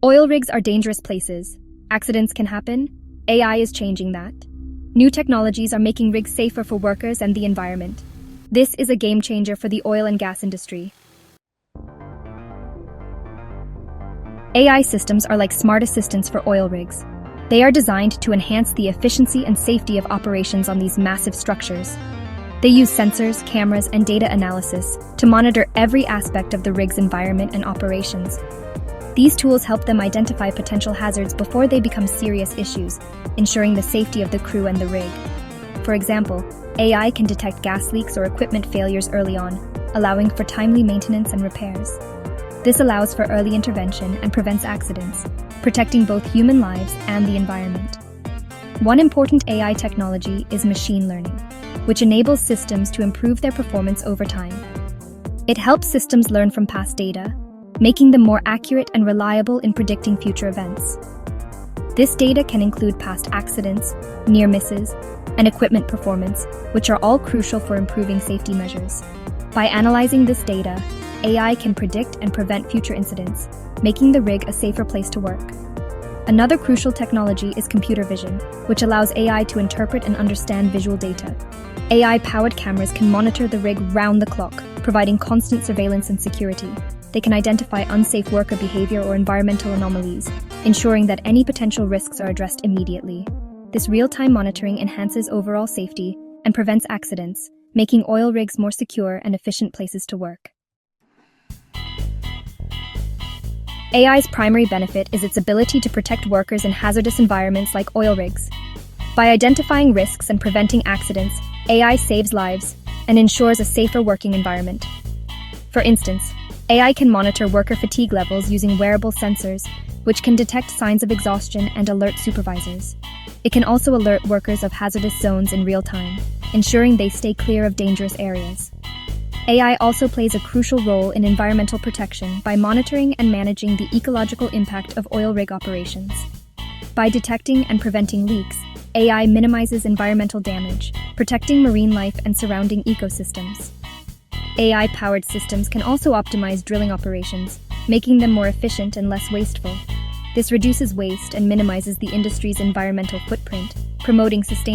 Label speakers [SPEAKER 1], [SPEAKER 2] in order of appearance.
[SPEAKER 1] Oil rigs are dangerous places. Accidents can happen. AI is changing that. New technologies are making rigs safer for workers and the environment. This is a game changer for the oil and gas industry. AI systems are like smart assistants for oil rigs. They are designed to enhance the efficiency and safety of operations on these massive structures. They use sensors, cameras, and data analysis to monitor every aspect of the rig's environment and operations. These tools help them identify potential hazards before they become serious issues, ensuring the safety of the crew and the rig. For example, AI can detect gas leaks or equipment failures early on, allowing for timely maintenance and repairs. This allows for early intervention and prevents accidents, protecting both human lives and the environment. One important AI technology is machine learning, which enables systems to improve their performance over time. It helps systems learn from past data, making them more accurate and reliable in predicting future events. This data can include past accidents, near misses, and equipment performance, which are all crucial for improving safety measures. By analyzing this data, AI can predict and prevent future incidents, making the rig a safer place to work. Another crucial technology is computer vision, which allows AI to interpret and understand visual data. AI-powered cameras can monitor the rig round the clock, providing constant surveillance and security. They can identify unsafe worker behavior or environmental anomalies, ensuring that any potential risks are addressed immediately. This real-time monitoring enhances overall safety and prevents accidents, making oil rigs more secure and efficient places to work. AI's primary benefit is its ability to protect workers in hazardous environments like oil rigs. By identifying risks and preventing accidents, AI saves lives and ensures a safer working environment. For instance, AI can monitor worker fatigue levels using wearable sensors, which can detect signs of exhaustion and alert supervisors. It can also alert workers of hazardous zones in real time, ensuring they stay clear of dangerous areas. AI also plays a crucial role in environmental protection by monitoring and managing the ecological impact of oil rig operations. By detecting and preventing leaks, AI minimizes environmental damage, protecting marine life and surrounding ecosystems. AI-powered systems can also optimize drilling operations, making them more efficient and less wasteful. This reduces waste and minimizes the industry's environmental footprint, promoting sustainable